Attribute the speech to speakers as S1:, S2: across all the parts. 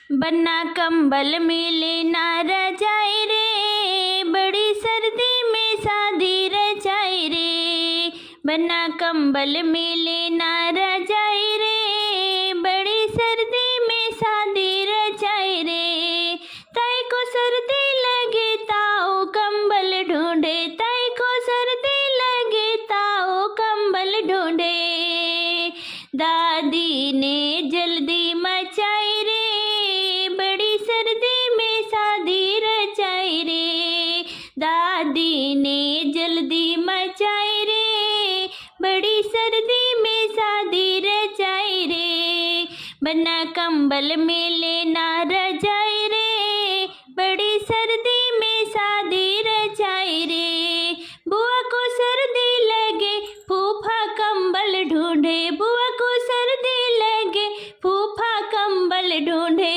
S1: बन्ना कंबल मिले ना रजाई रे, बड़ी सर्दी में शादी रचाई रे। बन्ना कंबल मिले ना रजाई रे, बड़ी सर्दी में शादी रचाई रे। ताई को सर्दी लगे ताओ कंबल ढूंढे, ताई को सर्दी लगे ताओ कंबल ढूंढे। दादी ने जल्दी मचाई रे, बड़ी सर्दी में शादी रचाई रे। दादी ने जल्दी मचाई रे, बड़ी सर्दी में शादी रचाई रे। बन्ना कंबल मिले ना रजाई रे, बड़ी सर्दी में शादी रचाई रे। बुआ को सर्दी लगे फूफा कंबल ढूंढे, बुआ को सर्दी लगे फूफा कंबल ढूंढे।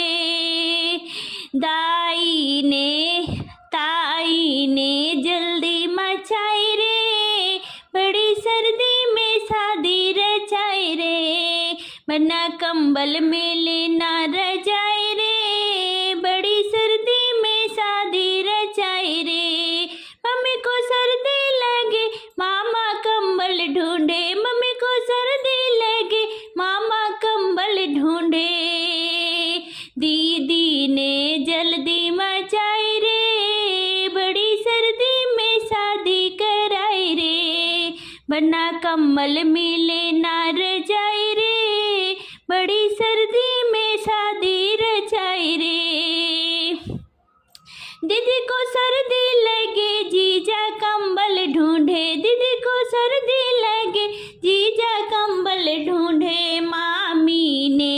S1: ताई ने जल्दी मचाई रे, बड़ी सर्दी में शादी रचाई रे। बन्ना कंबल मिले ना रजाई रे, बड़ी सर्दी में शादी रचाई रे। मम्मी को सर्दी लगे मामा कंबल ढूंढे, मम्मी को सर्दी लगे मामा कंबल ढूंढे। दीदी ने जल्दी मचाई रे, बड़ी सर्दी में शादी कराई रे। बन्ना कंबल मिले ना रजाई रे, बड़ी सर्दी में शादी रचाई रे। दीदी को सर्दी लगे जीजा कंबल ढूंढे, दीदी को सर्दी लगे जीजा कंबल ढूंढे। मामी ने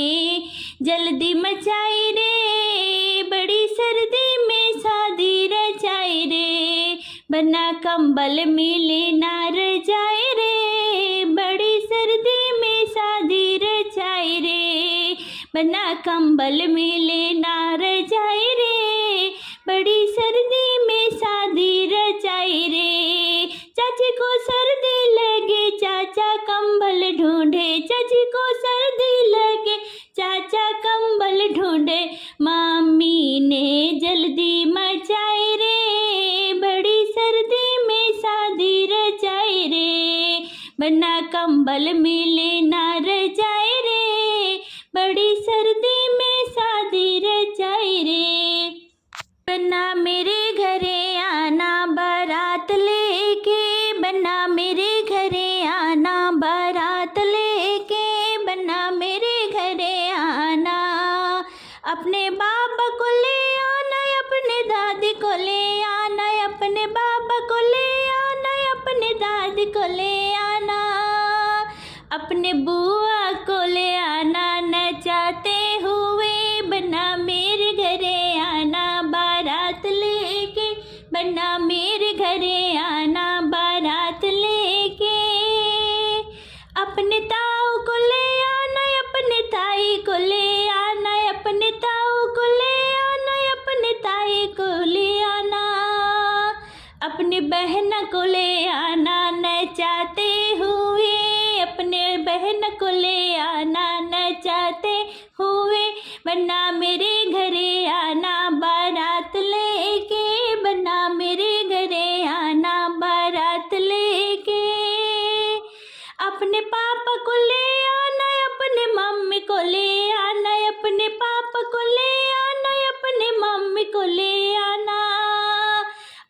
S1: जल्दी मचाई रे, बड़ी सर्दी में शादी रचाई रे। बन्ना कंबल मिले ना रजाई रे, बड़ी सर्दी में शादी रचाई रे। बन्ना कंबल मिले ना रजाई रे, बड़ी सर्दी में शादी रचाई रे। चाची को सर्दी लगे चाचा कंबल ढूंढे, चाची को सर्दी लगे चाचा कंबल ढूंढे। मम्मी ने जल्दी मचाई रे, बड़ी सर्दी में शादी रचाई रे। बन्ना कंबल मिले ना रजाई रे, बड़ी सर्दी में शादी रचाई रे। बन्ना मेरे घरे आना बारात लेके, बन्ना मेरे घरे आना बारात लेके। बन्ना मेरे घरे आना, अपने बाबा को ले आना, अपने दादी को ले आना, अपने बाबा को ले आना, अपने दादी को ले आना। अपने बुआ को ले आना नचाते हुए, बन्ना मेरे घरे आना बारात लेके। बन्ना मेरे घरे आना बारात लेके। अपने ताऊ को ले आना, अपने ताई को ले आना, अपने ताऊ को ले आना, अपने ताई को ले आना। अपने बहन को ले आना नचाते हुए, अपने बहन को ले आना नचाते हुए। बन्ना मेरे घरे आना बारात लेके, बन्ना मेरे घरे आना बारात लेके। अपने पापा को ले आना, अपने मम्मी को ले आना, अपने पापा को ले आना, अपने मम्मी को ले आना।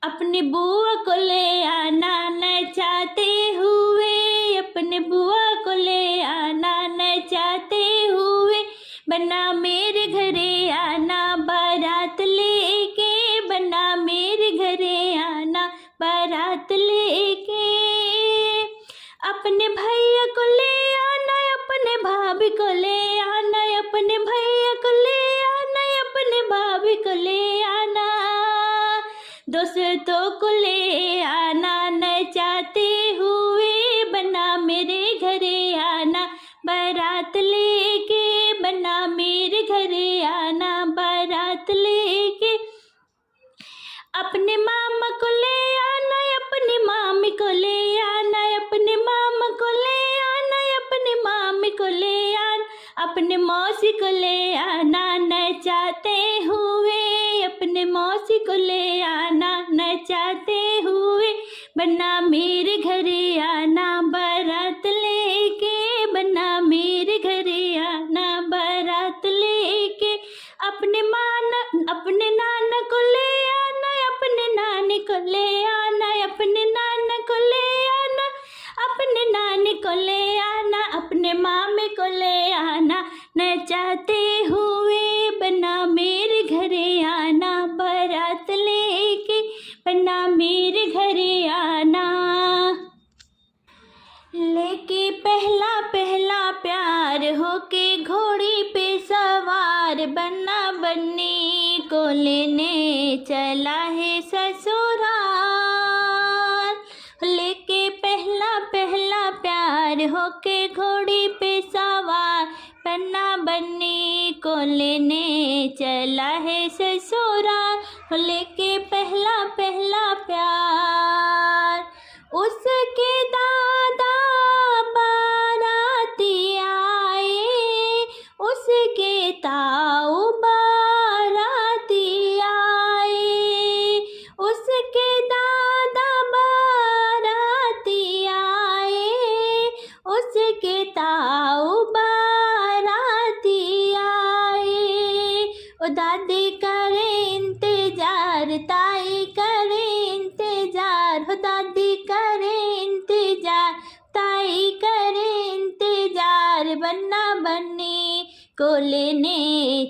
S1: अपने बुआ को ले आना नचाते हुए, अपने बुआ को ले आना नचाते हुए। बन्ना मेरे घरे आना बारात लेके, बन्ना मेरे घरे आना बारात लेके। अपने भैया को ले आना, अपने भाभी को ले आना, अपने भैया को ले आना, अपने भाभी को ले आना। दोस्तों को ले आना नचाते हुए, बन्ना मेरे घरे आना बारात लेके। बन्ना मेरे घरे आना बारात लेके। अपने मामा को ले आना, अपने मामी को ले आना, अपने मामा को ले आना, अपने मामी को ले आना। अपने मौसी को ले आना नचाते हुए, अपने मौसी को ले आना नचाते हुए, बन्ना मेरे घरे आना बारात लेके, बन्ना मेरे घरे आना बारात लेके। अपने नाना को ले आना, अपने नानी को ले आना, अपने नाना को ले आना, अपने नानी को ले आना, अपने मामे को ले आना नचाते हुए, बन्ना मेरे घरे आना बारात लेके, बन्ना मेरे घरे आना। लेके पहला पहला प्यार होके घोड़ी पे सवार, बन्ना बन्नी को लेने चला है ससुराल। लेके पहला पहला प्यार होके घोड़ी पे सवार, बन्ना बन्नी को लेने चला है ससुराल। लेके पहला पहला प्यार, उसके दादा बाराती आए, उसके ताऊ बाराती आए, उसके दादा बाराती आए, उसके ताऊ बाराती आए। ओ दादी करे इंतजार, ताई करे इंतजार, हो दादी करे इंतजार, ताई करे इंतजार, बन्ना बन्नी को लेने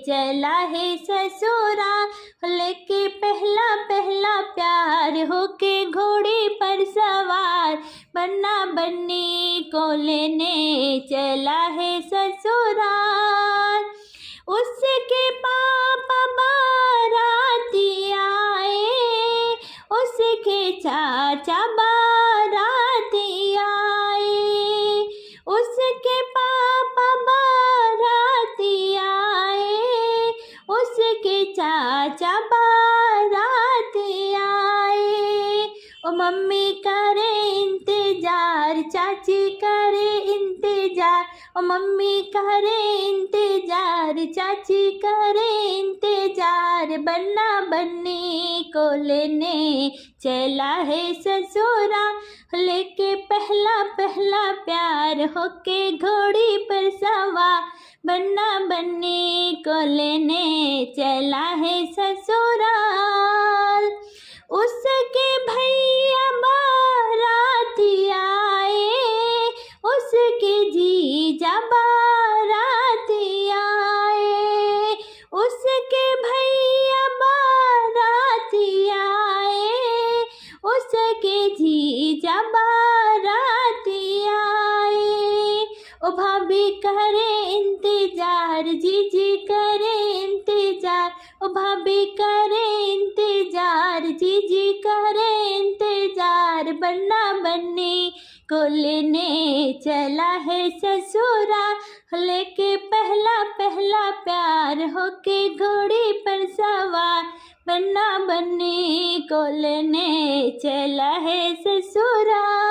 S1: चला है ससुराल। लेके पहला पहला प्यार होके घोड़े पर सवार, बन्ना बन्नी को लेने चला है ससुराल। उसके पापा बाराती आए, उसके चाचा बाराती आए, उसके पापा बाराती आए, उसके चाचा बाराती आए। ओ मम्मी करे इंतजार, चाची करे इंतजार, ओ मम्मी करे इंतजार, चाची करे इंतजार, बन्ना बन्नी को लेने चला है ससुराल। लेके पहला पहला प्यार होके घोड़ी पर सवार, बन्ना बन्नी को लेने चला है ससुराल। उसके भैया बाराती आए, उसके जीजा बाराती आए, उसके भैया बाराती आए, उसके जीजा बाराती आए। ओ भाभी करे इंतजार, जीजी करे इंतजार, ओ भाभी करे इंतजार, जीजी करे इंतजार, बन्ना बन्नी को लेने चला है ससुराल। लेके पहला पहला प्यार होके घोड़ी पर सवार, बन्ना बन्नी को लेने चला है ससुराल।